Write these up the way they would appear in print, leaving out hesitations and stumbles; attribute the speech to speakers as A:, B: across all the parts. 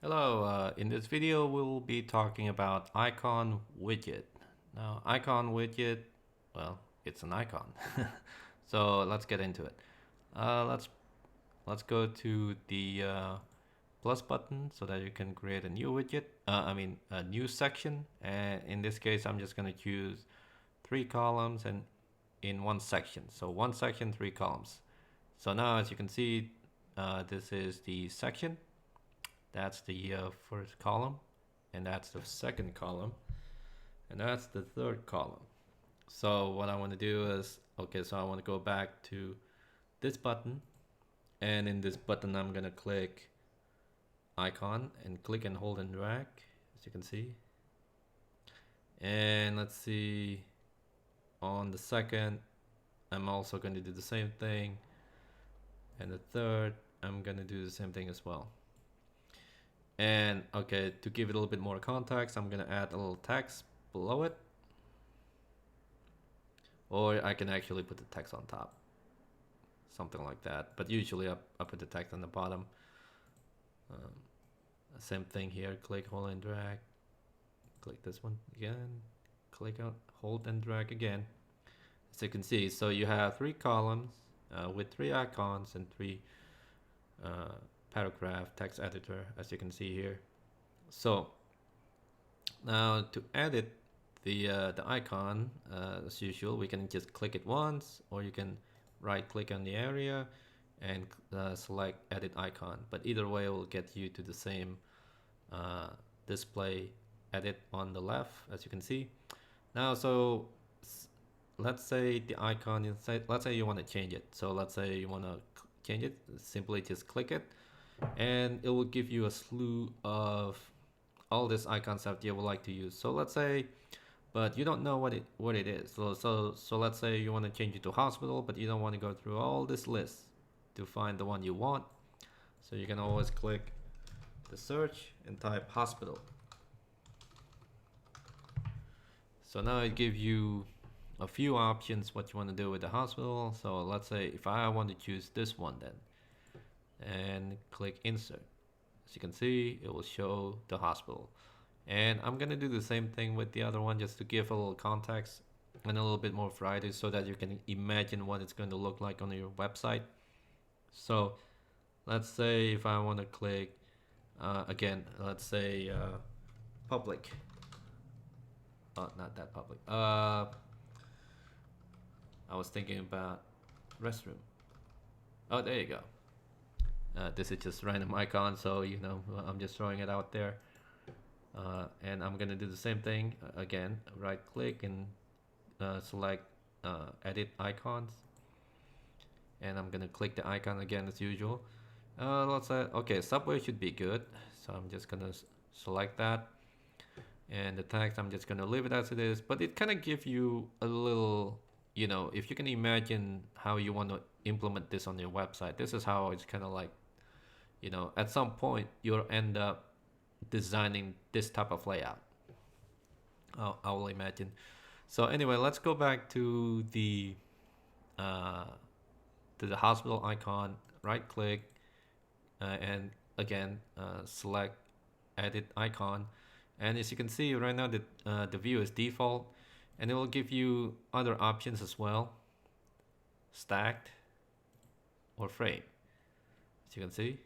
A: Hello, in this video we'll be talking about icon widget. Now, icon widget, well, it's an icon. So let's get into it. Let's go to the plus button so that you can create a new widget. A new section. And in this case, I'm just gonna choose 3 columns and in one section. So one section, 3 columns. So now, as you can see, this is the section. That's the first column, and that's the second column, and that's the third column. So what I want to do is, okay, so I want to go back to this button, and in this button I'm gonna click icon and click and hold and drag, as you can see. And let's see, on the second I'm also going to do the same thing, and the third I'm gonna do the same thing as well. And okay, to give it a little bit more context, I'm gonna add a little text below it, or I can actually put the text on top, something like that. But usually I put the text on the bottom. Same thing here, click, hold and drag, click this one again, click out, hold and drag again. As you can see, so you have 3 columns with 3 icons and 3 paragraph text editor, as you can see here. So now to edit the icon, as usual, we can just click it once, or you can right click on the area and select edit icon. But either way, it will get you to the same display edit on the left, as you can see. Now, so let's say the icon inside, let's say you want to change it. So let's say you want to change it, simply just click it, and it will give you a slew of all these icons that you would like to use. So let's say, but you don't know what it is. So let's say you want to change it to hospital, but you don't want to go through all this list to find the one you want. So you can always click the search and type hospital. So now it gives you a few options what you want to do with the hospital. So let's say if I want to choose this one then, and click insert. As you can see, it will show the hospital. And I'm gonna do the same thing with the other one, just to give a little context and a little bit more variety so that you can imagine what it's going to look like on your website. So let's say if I want to click again, let's say public. Not that public. I was thinking about restroom. Oh, there you go. This is just random icon, so you know, I'm just throwing it out there. And I'm gonna do the same thing again. Right click and select edit icons, and I'm gonna click the icon again as usual. Let's say, okay, subway should be good, so I'm just gonna select that. And the text, I'm just gonna leave it as it is, but it kind of gives you a little, you know, if you can imagine how you want to implement this on your website, this is how it's kind of like, you know, at some point you'll end up designing this type of layout. I will imagine. So anyway, let's go back to the hospital icon. Right click and again select edit icon. And as you can see right now, the view is default, and it will give you other options as well, stacked or frame, as you can see.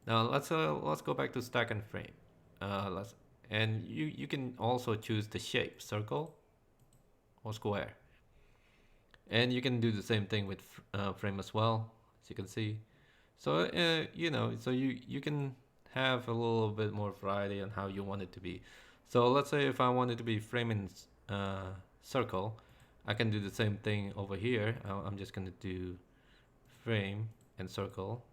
A: Now let's go back to stack and frame. And you can also choose the shape, circle or square, and you can do the same thing with frame as well, as you can see. So you know, so you can have a little bit more variety on how you want it to be. So let's say if I want it to be frame in circle, I can do the same thing over here. I'm just going to do frame and circle,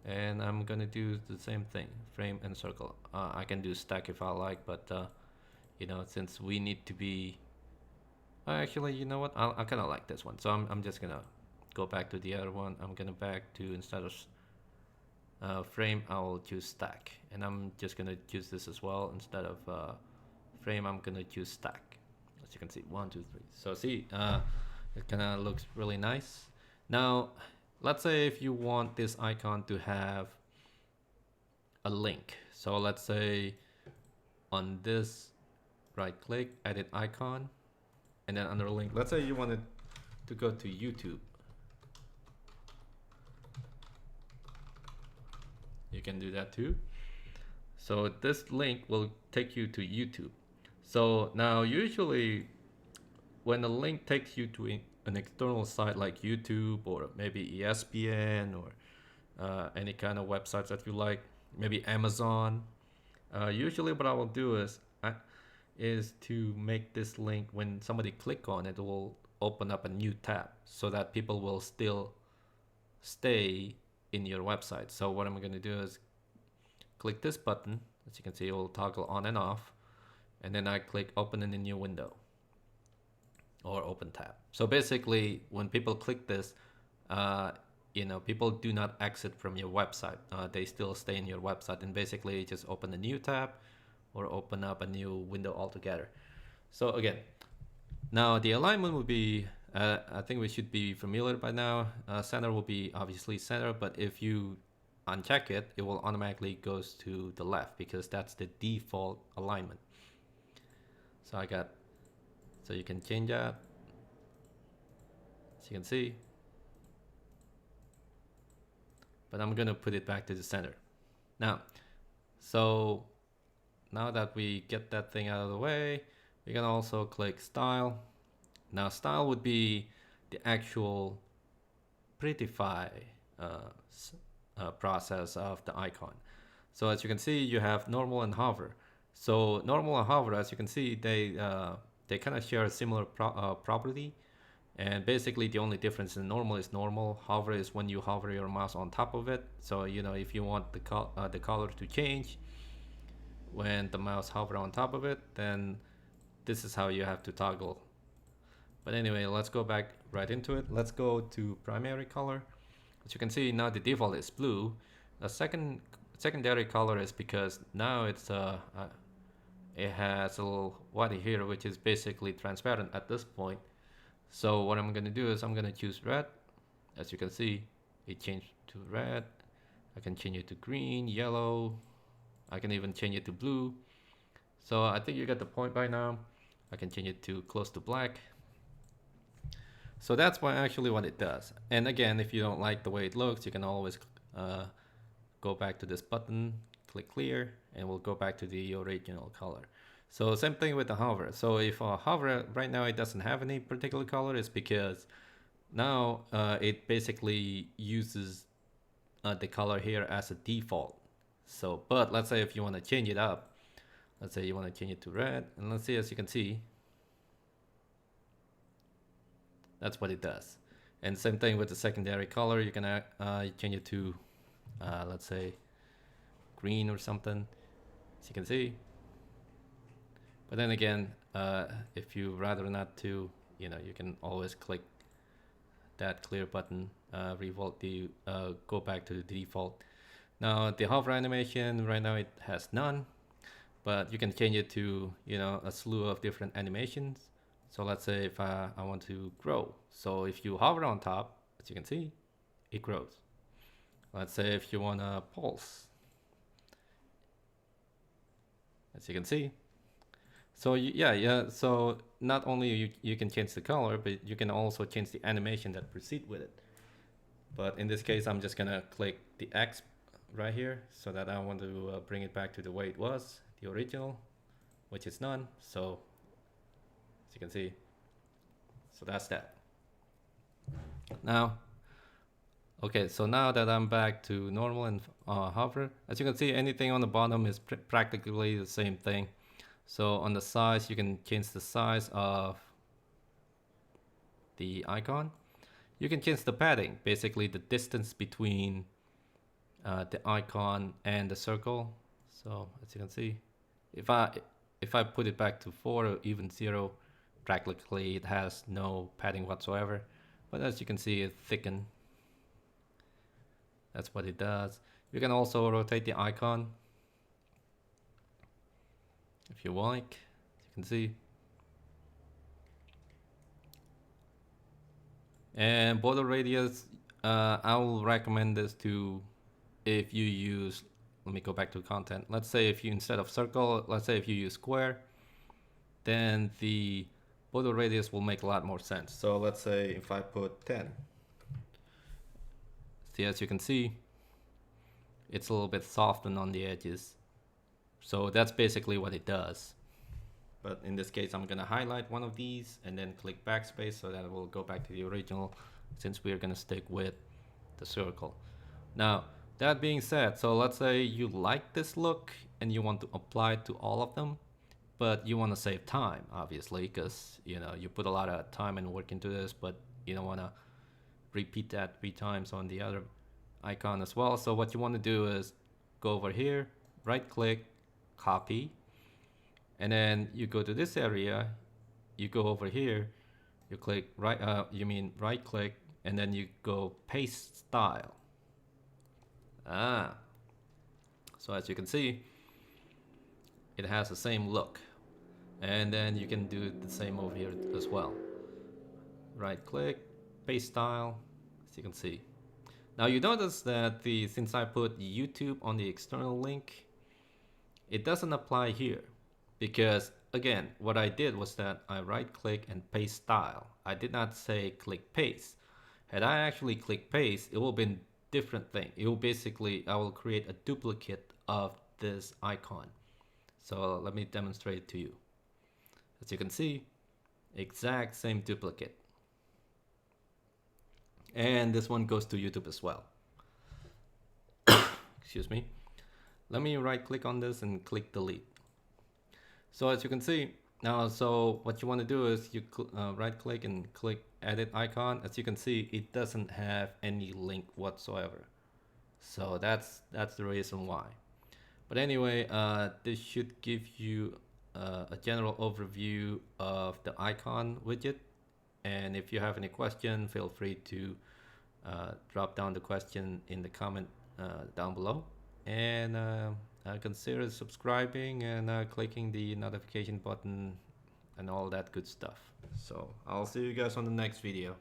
A: and I'm going to do the same thing, frame and circle. I can do stack if I like, but you know, since we need to be actually, you know what, I kind of like this one, so I'm just gonna go back to the other one. I'm gonna back to, instead of frame, I'll choose stack, and I'm just gonna choose this as well. Instead of frame, I'm gonna choose stack. As you can see, 1 2 3. So see, it kind of looks really nice. Now let's say if you want this icon to have a link. So let's say on this, right click, edit icon, and then under link, let's say you wanted to go to YouTube. You can do that too. So this link will take you to YouTube. So now usually when a link takes you to an external site like YouTube or maybe ESPN or any kind of websites that you like, maybe Amazon, usually what I will do is to make this link, when somebody click on it, it will open up a new tab so that people will still stay in your website. So what I'm going to do is click this button. As you can see, it will toggle on and off, and then I click open in a new window or open tab. So basically when people click this, people do not exit from your website. They still stay in your website, and basically just open a new tab or open up a new window altogether. So again, now the alignment would be, I think we should be familiar by now. Center will be obviously center, but if you uncheck it, it will automatically goes to the left because that's the default alignment. So so you can change that. As you can see, but I'm gonna put it back to the center. Now, so now that we get that thing out of the way, we can also click style. Now style would be the actual prettify process of the icon. So as you can see, you have normal and hover. So normal and hover, as you can see, they kind of share a similar property. And basically the only difference in normal is normal. Hover is when you hover your mouse on top of it. So if you want the color to change when the mouse hover on top of it, then this is how you have to toggle. But anyway, let's go back right into it. Let's go to primary color. As you can see, now the default is blue. The secondary color is because now it has a little white here, which is basically transparent at this point. So what I'm gonna do is I'm gonna choose red. As you can see, it changed to red. I can change it to green, yellow. I can even change it to blue. So I think you get the point by now. I can change it to close to black. So that's actually what it does. And again, if you don't like the way it looks, you can always go back to this button, click clear, and we'll go back to the original color. So same thing with the hover. So if hover right now it doesn't have any particular color, it's because now it basically uses the color here as a default. So, but let's say if you want to change it up, let's say you want to change it to red, and let's see, as you can see, that's what it does. And same thing with the secondary color. You can change it to, let's say, green or something, as you can see. But then again, if you rather not to, you can always click that clear button, go back to the default. Now the hover animation, right now it has none, but you can change it to, a slew of different animations. So let's say if I want to grow. So if you hover on top, as you can see, it grows. Let's say if you want to pulse, as you can see. So so not only you can change the color, but you can also change the animation that proceed with it. But in this case, I'm just gonna click the X right here so that I want to bring it back to the way it was, the original, which is none. So as you can see, so that's that. Now, okay, so now that I'm back to normal and hover, as you can see, anything on the bottom is practically the same thing. So on the size, you can change the size of the icon. You can change the padding, basically the distance between the icon and the circle. So as you can see, if I put it back to 4 or even 0, practically it has no padding whatsoever. But as you can see, it thickens. That's what it does. You can also rotate the icon if you like, as you can see. And border radius, I will recommend this to if you use let me go back to content. Let's say if you, instead of circle, let's say if you use square, then the border radius will make a lot more sense. So let's say if I put 10. See, as you can see, it's a little bit softened on the edges. So that's basically what it does. But in this case, I'm gonna highlight one of these and then click backspace so that it will go back to the original, since we're gonna stick with the circle. Now, that being said, so let's say you like this look and you want to apply it to all of them, but you want to save time, obviously, because you know you put a lot of time and work into this, but you don't want to repeat that 3 times on the other icon as well. So what you want to do is go over here, right click, copy, and then you go to this area, you go over here, you click right click, and then you go paste style. So as you can see, it has the same look, and then you can do the same over here as well. Right click, paste style, as you can see. Now you notice that since I put YouTube on the external link, it doesn't apply here, because again, what I did was that I right click and paste style. I did not say click paste. Had I actually click paste, it will be a different thing. It will basically, I will create a duplicate of this icon. So let me demonstrate it to you. As you can see, exact same duplicate. And this one goes to YouTube as well. Excuse me. Let me right click on this and click delete. So as you can see now, so what you want to do is you right click and click edit icon. As you can see, it doesn't have any link whatsoever. So that's the reason why. But anyway, this should give you a general overview of the icon widget. And if you have any question, feel free to drop down the question in the comment down below. And consider subscribing and clicking the notification button and all that good stuff. So I'll see you guys on the next video.